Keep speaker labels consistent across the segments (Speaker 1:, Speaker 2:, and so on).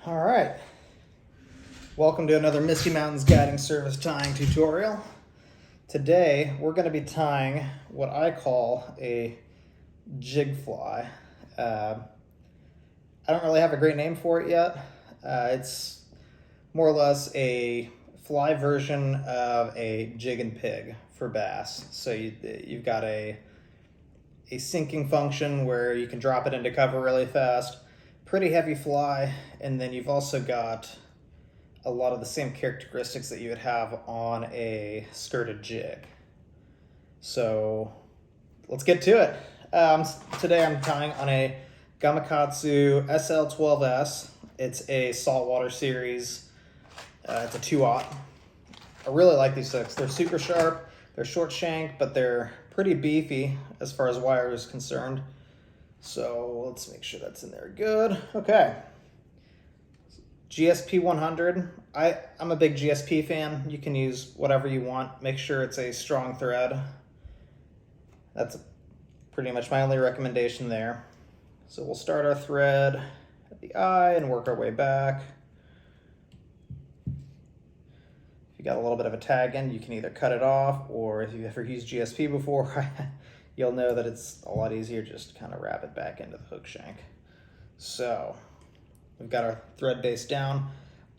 Speaker 1: All right, welcome to another Misty Mountains Guiding Service tying tutorial. Today we're going to be tying what I call a jig fly. I don't really have a great name for it yet. It's more or less a fly version of a Jig and Pig for bass. So you've got a sinking function where you can drop it into cover really fast, pretty heavy fly, and then you've also got a lot of the same characteristics that you would have on a skirted jig. So let's get to it. Today I'm tying on a Gamakatsu SL12S. It's a saltwater series. It's a 2/0. I really like these hooks. They're super sharp. They're short shank, but they're pretty beefy as far as wire is concerned. So let's make sure that's in there good. Okay. GSP 100. I'm a big GSP fan. You can use whatever you want. Make sure it's a strong thread. That's pretty much my only recommendation there. So we'll start our thread at the eye and work our way back. If you got a little bit of a tag in, you can either cut it off, or if you've ever used GSP before, you'll know that it's a lot easier just to kind of wrap it back into the hook shank. So we've got our thread base down.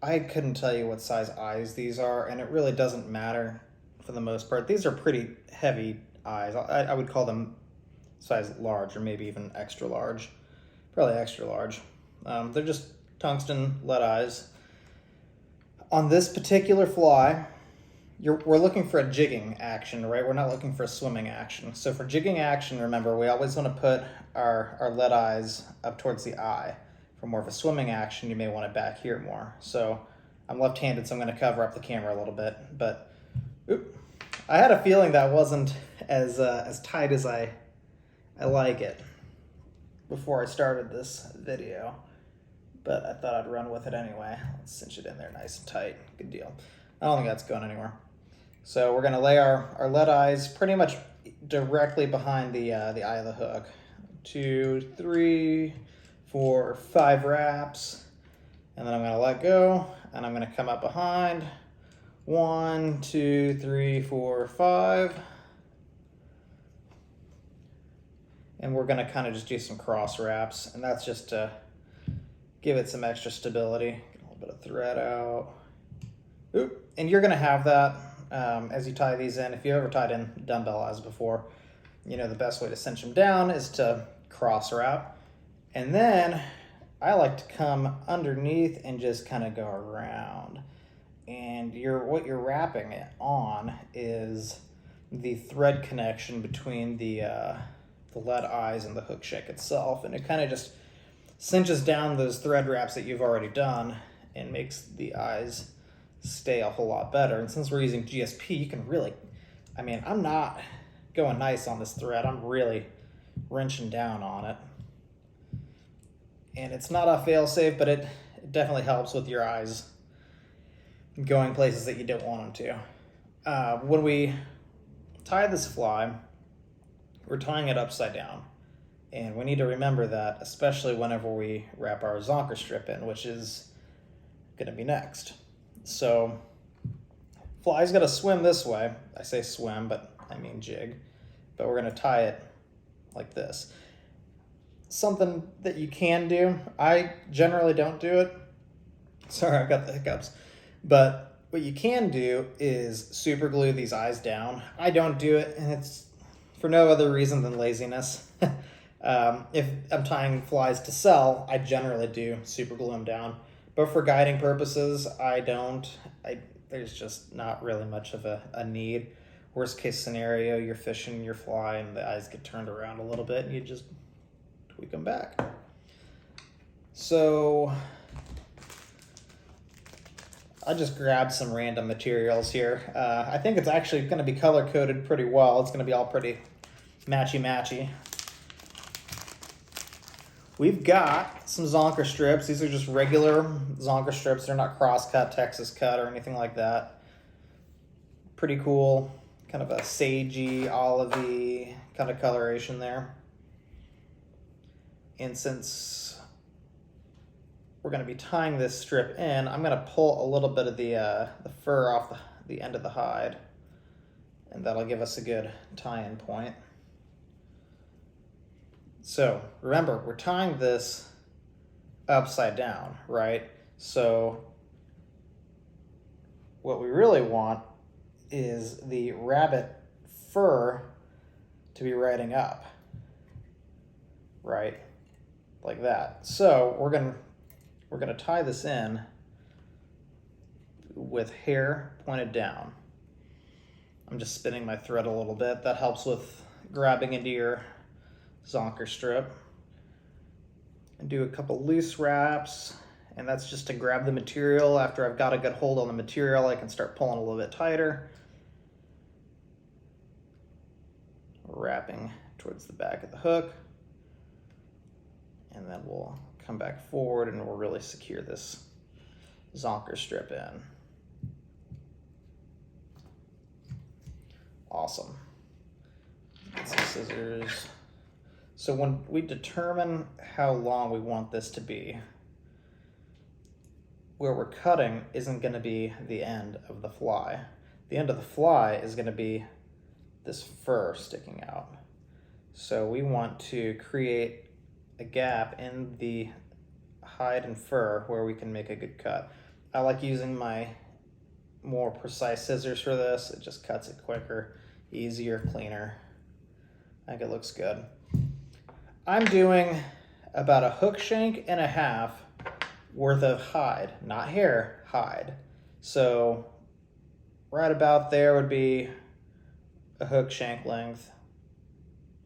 Speaker 1: I couldn't tell you what size eyes these are, and it really doesn't matter for the most part. These are pretty heavy eyes. I would call them size large, or maybe even extra large. Probably extra large. They're just tungsten lead eyes. On this particular fly, we're looking for a jigging action, right? We're not looking for a swimming action. So for jigging action, remember, we always want to put our lead eyes up towards the eye. For more of a swimming action, you may want it back here more. So I'm left-handed, so I'm going to cover up the camera a little bit. But I had a feeling that wasn't as tight as I like it before I started this video. But I thought I'd run with it anyway. Let's cinch it in there nice and tight. Good deal. I don't think that's going anywhere. So we're going to lay our lead eyes pretty much directly behind the eye of the hook. 2, 3, 4, 5 wraps. And then I'm going to let go, and I'm going to come up behind. 1, 2, 3, 4, 5. And we're going to kind of just do some cross wraps, and that's just to give it some extra stability. Get a little bit of thread out. And you're going to have that as you tie these in. If you ever tied in dumbbell eyes before, you know the best way to cinch them down is to cross wrap. And then I like to come underneath and just kind of go around. And what you're wrapping it on is the thread connection between the lead eyes and the hook shank itself. And it kind of just cinches down those thread wraps that you've already done and makes the eyes stay a whole lot better. And since we're using GSP, you can really, I'm not going nice on this thread. I'm really wrenching down on it. And it's not a fail-safe, but it definitely helps with your eyes going places that you don't want them to. When we tie this fly, we're tying it upside down. And we need to remember that, especially whenever we wrap our Zonker strip in, which is going to be next. So fly's got to swim this way. I say swim, but I mean jig. But we're going to tie it like this. Something that you can do. I generally don't do it. Sorry, I've got the hiccups. But what you can do is super glue these eyes down. I don't do it, and it's for no other reason than laziness. If I'm tying flies to sell, I generally do super glue them down. But for guiding purposes, I don't. There's just not really much of a need. Worst case scenario, you're fishing your fly and the eyes get turned around a little bit and you just tweak them back. So I just grabbed some random materials here. I think it's actually going to be color coded pretty well. It's going to be all pretty matchy-matchy. We've got some Zonker strips. These are just regular Zonker strips. They're not cross-cut, Texas cut, or anything like that. Pretty cool, kind of a sagey, olivey kind of coloration there. And since we're going to be tying this strip in. I'm going to pull a little bit of the fur off the end of the hide, and that'll give us a good tie-in point. So remember, we're tying this upside down, right? So what we really want is the rabbit fur to be riding up, right? Like that. So we're gonna tie this in with hair pointed down. I'm just spinning my thread a little bit. That helps with grabbing into your Zonker strip. And do a couple loose wraps, and that's just to grab the material. After I've got a good hold on the material, I can start pulling a little bit tighter. Wrapping towards the back of the hook. And then we'll come back forward and we'll really secure this Zonker strip in. Awesome. Get some scissors. So when we determine how long we want this to be, where we're cutting isn't going to be the end of the fly. The end of the fly is going to be this fur sticking out. So we want to create a gap in the hide and fur where we can make a good cut. I like using my more precise scissors for this. It just cuts it quicker, easier, cleaner. I think it looks good. I'm doing about a hook shank and a half worth of hide, not hair, hide. So right about there would be a hook shank length,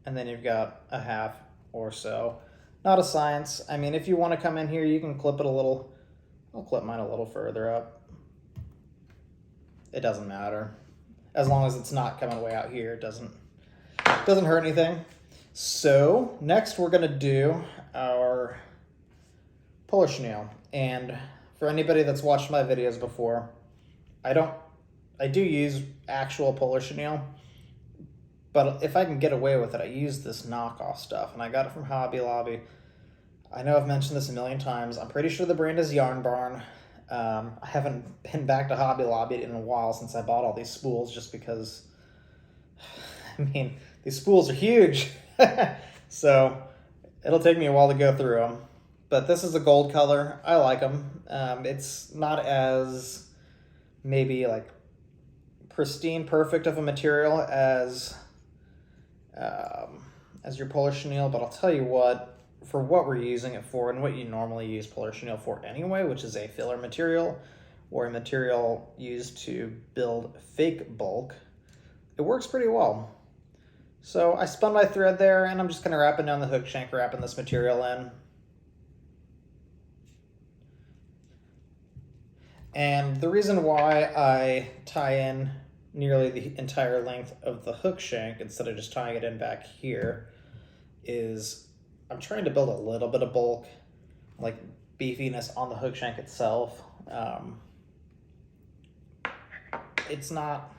Speaker 1: and then you've got a half or so. Not a science. I mean, if you want to come in here, you can clip it a little. I'll clip mine a little further up. It doesn't matter. As long as it's not coming way out here, it doesn't hurt anything. So next we're gonna do our puller chenille. And for anybody that's watched my videos before, I do use actual puller chenille, but if I can get away with it, I use this knockoff stuff, and I got it from Hobby Lobby. I know I've mentioned this a million times. I'm pretty sure the brand is Yarn Barn. I haven't been back to Hobby Lobby in a while since I bought all these spools, just because, I mean, these spools are huge. So it'll take me a while to go through them. But this is a gold color. I like them. It's not as maybe like pristine, perfect of a material as your puller chenille, but I'll tell you what, for what we're using it for and what you normally use puller chenille for anyway, which is a filler material or a material used to build fake bulk, it works pretty well. So I spun my thread there, and I'm just gonna wrap it down the hook shank, wrapping this material in. And the reason why I tie in nearly the entire length of the hook shank instead of just tying it in back here is I'm trying to build a little bit of bulk, like beefiness on the hook shank itself. It's not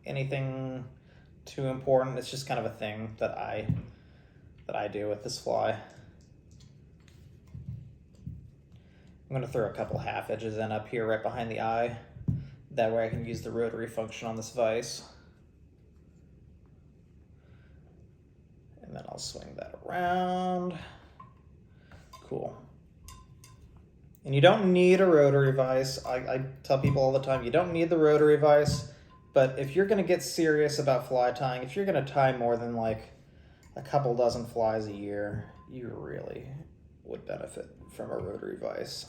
Speaker 1: anything too important. It's just kind of a thing that I do with this fly. I'm going to throw a couple half edges in up here right behind the eye. That way I can use the rotary function on this vise. And then I'll swing that around. Cool. And you don't need a rotary vise. I tell people all the time, you don't need the rotary vise. But if you're going to get serious about fly tying, if you're going to tie more than like a couple dozen flies a year, you really would benefit from a rotary vise.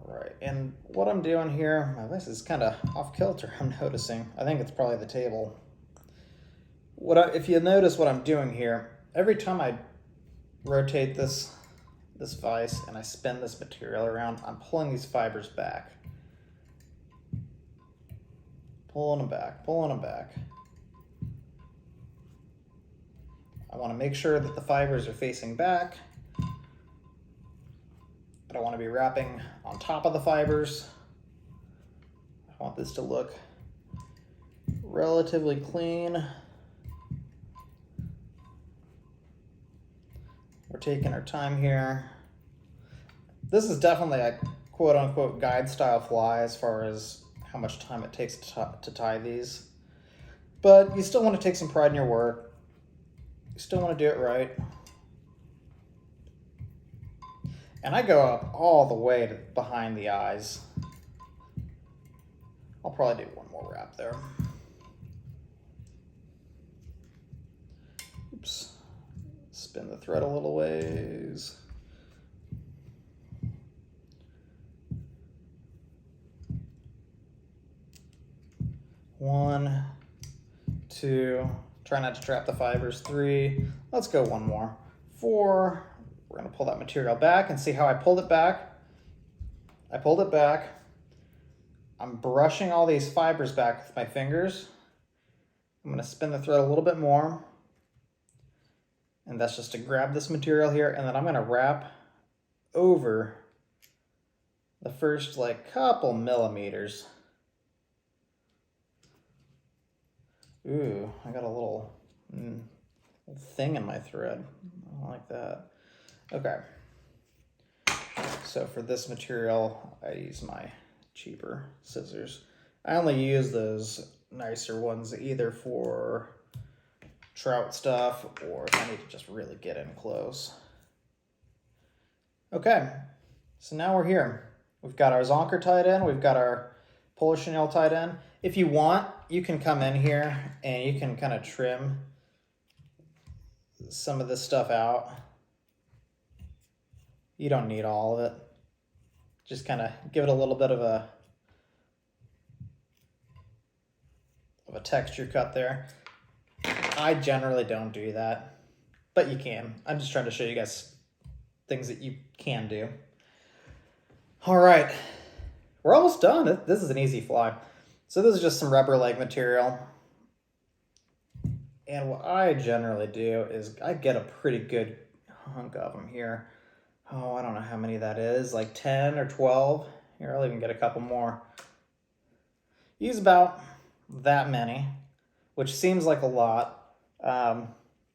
Speaker 1: All right, and what I'm doing here, my vise is kind of off kilter, I'm noticing. I think it's probably the table. If you notice what I'm doing here, every time I rotate this vise and I spin this material around, I'm pulling these fibers back. Pulling them back, pulling them back. I want to make sure that the fibers are facing back. I don't want to be wrapping on top of the fibers. I want this to look relatively clean. taking our time here. This is definitely a quote-unquote guide style fly as far as how much time it takes to tie these. But you still want to take some pride in your work. You still want to do it right. And I go up all the way to behind the eyes. I'll probably do one more wrap there. Oops. Spin the thread a little ways. One, two, try not to trap the fibers. 3, let's go one more. 4, we're gonna pull that material back and see how I pulled it back. I pulled it back. I'm brushing all these fibers back with my fingers. I'm gonna spin the thread a little bit more. And that's just to grab this material here, and then I'm gonna wrap over the first like couple millimeters. Ooh, I got a little thing in my thread. I don't like that. Okay. So for this material, I use my cheaper scissors. I only use those nicer ones either for trout stuff or if I need to just really get in close. Okay, so now we're here. We've got our Zonker tied in, we've got our Polish chenille tied in. If you want, you can come in here and you can kind of trim some of this stuff out. You don't need all of it. Just kind of give it a little bit of a texture cut there. I generally don't do that, but you can. I'm just trying to show you guys things that you can do. All right, we're almost done. This is an easy fly. So this is just some rubber leg material. And what I generally do is I get a pretty good hunk of them here. Oh, I don't know how many that is, like 10 or 12. Here, I'll even get a couple more. Use about that many, which seems like a lot, and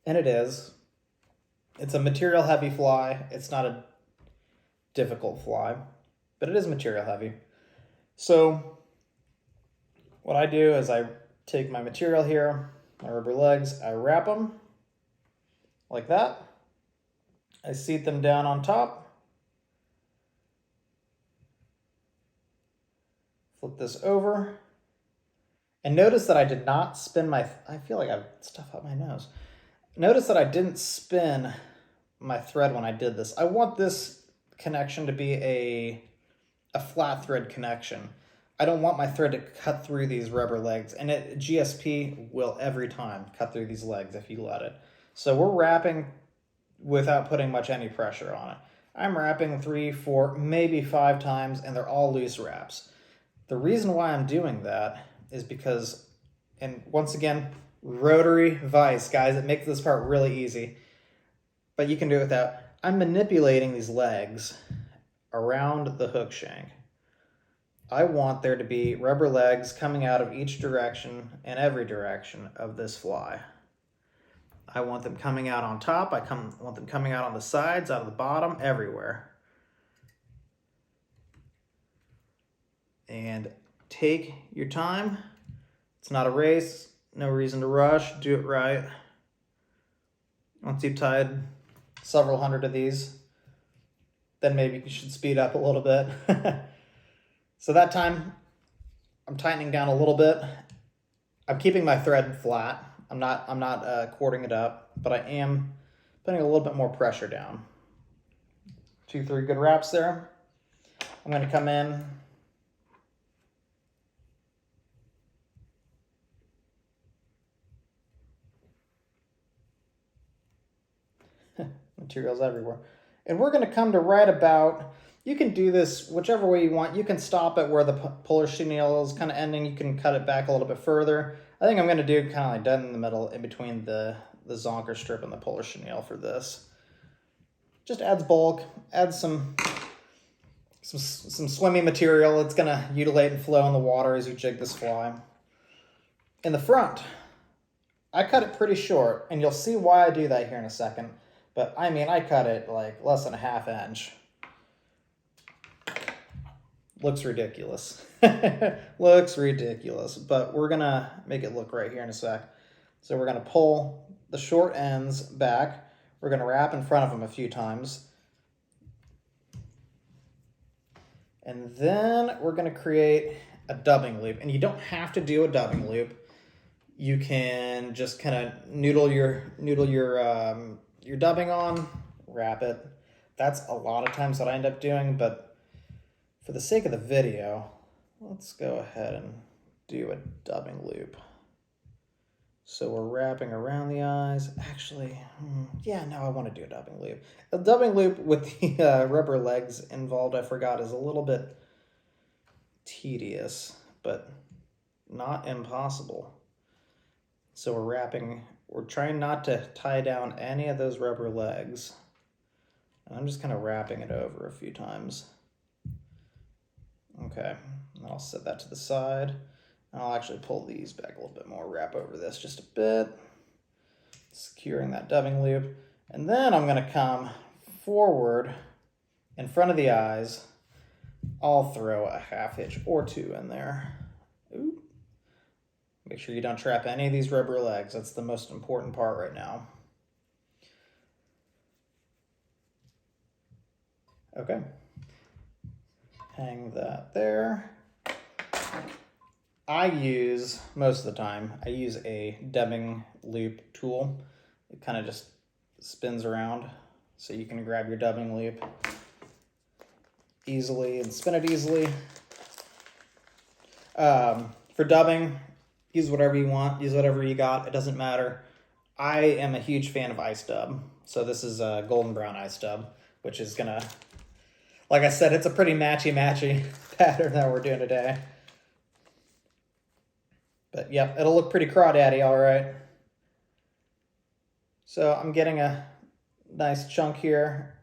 Speaker 1: it is. It's a material heavy fly. It's not a difficult fly, but it is material heavy. So what I do is I take my material here, my rubber legs, I wrap them like that. I seat them down on top. Flip this over. And notice that I did not spin my, I feel like I have stuff up my nose. Notice that I didn't spin my thread when I did this. I want this connection to be a flat thread connection. I don't want my thread to cut through these rubber legs, and GSP will every time cut through these legs if you let it. So we're wrapping without putting much any pressure on it. I'm wrapping 3, 4, maybe 5 times, and they're all loose wraps. The reason why I'm doing that is because, and once again, rotary vise, guys, it makes this part really easy, but you can do it without. I'm manipulating these legs around the hook shank. I want there to be rubber legs coming out of each direction and every direction of this fly. I want them coming out on top. I want them coming out on the sides, out of the bottom, everywhere. And take your time. It's not a race. No reason to rush. Do it right. Once you've tied several hundred of these, then maybe you should speed up a little bit. So that time, I'm tightening down a little bit. I'm keeping my thread flat. I'm not cording it up, but I am putting a little bit more pressure down. 2, 3 good wraps there. I'm going to come in. Materials everywhere. And we're going to come to right about, you can do this whichever way you want. You can stop it where the Polish chenille is kind of ending. You can cut it back a little bit further. I think I'm going to do kind of like dead in the middle in between the Zonker strip and the Polish chenille for this. Just adds bulk, adds some swimming material. It's going to utilate and flow in the water as you jig this fly. In the front, I cut it pretty short, and you'll see why I do that here in a second. But I mean, I cut it like less than a ½ inch. Looks ridiculous. Looks ridiculous, but we're gonna make it look right here in a sec. So we're gonna pull the short ends back. We're gonna wrap in front of them a few times. And then we're gonna create a dubbing loop. And you don't have to do a dubbing loop. You can just kind of noodle your dubbing on, wrap it. That's a lot of times what I end up doing, but for the sake of the video, let's go ahead and do a dubbing loop. So we're wrapping around the eyes. Actually, yeah, no, I want to do a dubbing loop. A dubbing loop with the rubber legs involved, I forgot, is a little bit tedious, but not impossible. So we're trying not to tie down any of those rubber legs. And I'm just kind of wrapping it over a few times. Okay, and I'll set that to the side. And I'll actually pull these back a little bit more, wrap over this just a bit, securing that dubbing loop. And then I'm gonna come forward in front of the eyes. I'll throw a ½ inch or two in there. Ooh. Make sure you don't trap any of these rubber legs. That's the most important part right now. Okay. Hang that there. Most of the time, I use a dubbing loop tool. It kind of just spins around so you can grab your dubbing loop easily and spin it easily. For dubbing, use whatever you want, use whatever you got, it doesn't matter. I am a huge fan of ice dub. So this is a golden brown ice dub, which is gonna, like I said, it's a pretty matchy pattern that we're doing today. But yep, it'll look pretty crawdaddy, all right. So I'm getting a nice chunk here.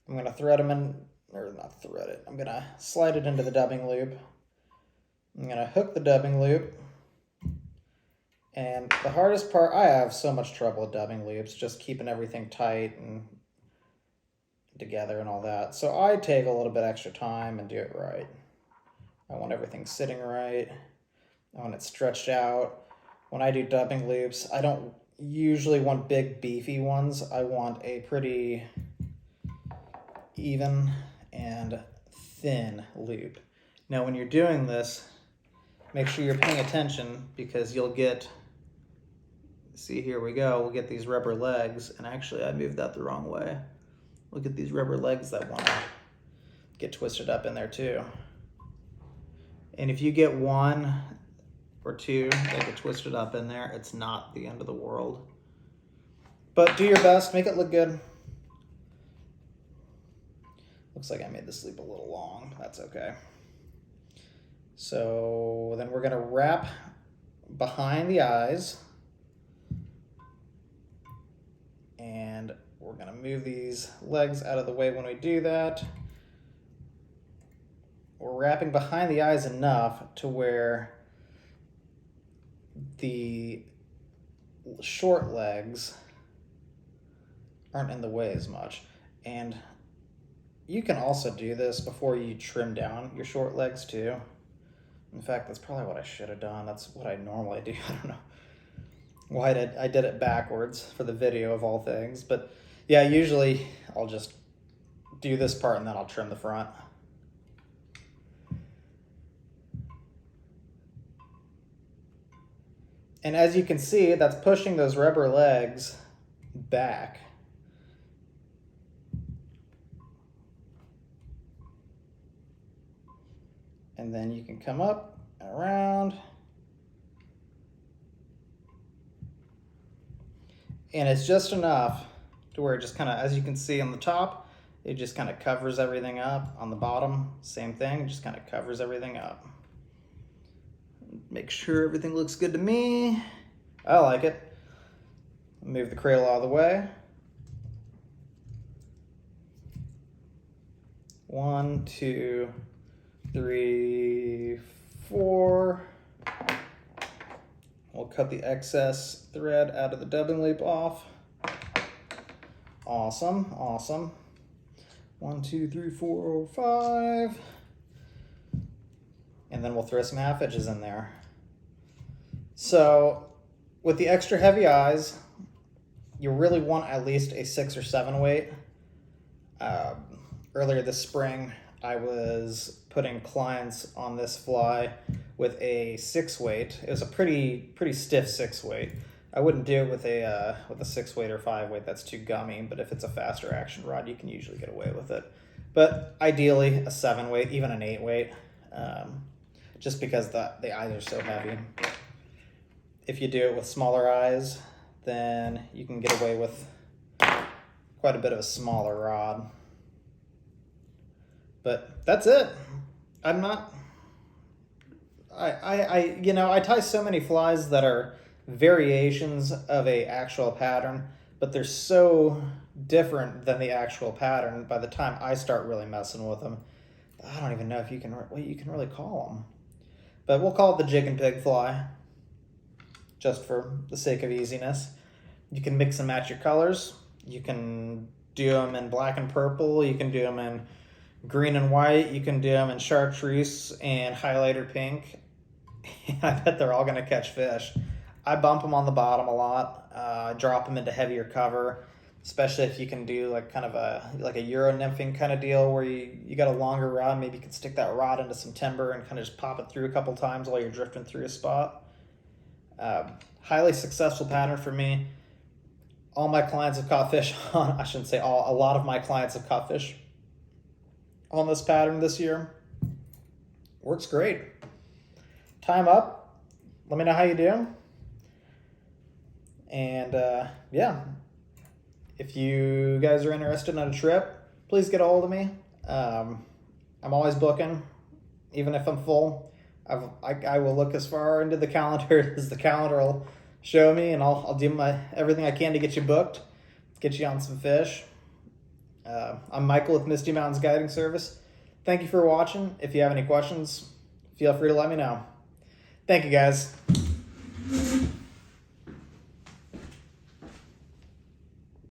Speaker 1: I'm gonna thread them in, or not thread it, I'm gonna slide it into the dubbing loop. I'm gonna hook the dubbing loop. And the hardest part, I have so much trouble with dubbing loops, just keeping everything tight and together and all that. So I take a little bit extra time and do it right. I want everything sitting right. I want it stretched out. When I do dubbing loops, I don't usually want big beefy ones. I want a pretty even and thin loop. Now when you're doing this, make sure you're paying attention because you'll get, see, here we go, we'll get these rubber legs, and actually I moved that the wrong way. Look at these rubber legs that want to get twisted up in there too. And if you get one or two that get twisted up in there, it's not the end of the world. But do your best, make it look good. Looks like I made this loop a little long, that's okay. So then we're gonna wrap behind the eyes, and we're gonna move these legs out of the way when we do that. We're wrapping behind the eyes enough to where the short legs aren't in the way as much. And you can also do this before you trim down your short legs too. In fact, that's probably what I should have done. That's what I normally do. I don't know why I did it backwards for the video of all things. But yeah, usually I'll just do this part and then I'll trim the front. And as you can see, that's pushing those rubber legs back. And then you can come up and around. And it's just enough to where it just kind of, as you can see on the top, it just kind of covers everything up. On the bottom, same thing, just kind of covers everything up. Make sure everything looks good to me. I like it. Move the cradle out of the way. 1, 2, 3, 4. We'll cut the excess thread out of the dubbing loop off. Awesome, awesome. 1, 2, 3, 4, 5. And then we'll throw some half edges in there. So with the extra heavy eyes, you really want at least a 6 or 7 weight. Earlier this spring, I was putting clients on this fly with a 6 weight. It was a pretty stiff 6 weight. I wouldn't do it with a 6 weight or 5 weight. That's too gummy. But if it's a faster action rod, you can usually get away with it. But ideally, a 7 weight, even an 8 weight, just because the eyes are so heavy. If you do it with smaller eyes, then you can get away with quite a bit of a smaller rod. But that's it. I'm not. I tie so many flies that are variations of a actual pattern, but they're so different than the actual pattern. By the time I start really messing with them, I don't even know if you can really call them. But we'll call it the Jig and Pig fly, just for the sake of easiness. You can mix and match your colors. You can do them in black and purple. You can do them in green and white. You can do them in chartreuse and highlighter pink. I bet they're all going to catch fish. I bump them on the bottom a lot. Drop them into heavier cover, especially if you can do like kind of a Euro nymphing kind of deal where you got a longer rod. Maybe you can stick that rod into some timber and kind of just pop it through a couple times while you're drifting through a spot. Highly successful pattern for me. All my clients have caught fish on, I shouldn't say all, a lot of my clients have caught fish on this pattern this year. Works great. Time up. Let me know how you do. And yeah, if you guys are interested in a trip, please get a hold of me. I'm always booking, even if I'm full. I will look as far into the calendar as the calendar will show me, and I'll do everything I can to get you booked, get you on some fish. I'm Michael with Misty Mountains Guiding Service. Thank you for watching. If you have any questions, feel free to let me know. Thank you, guys.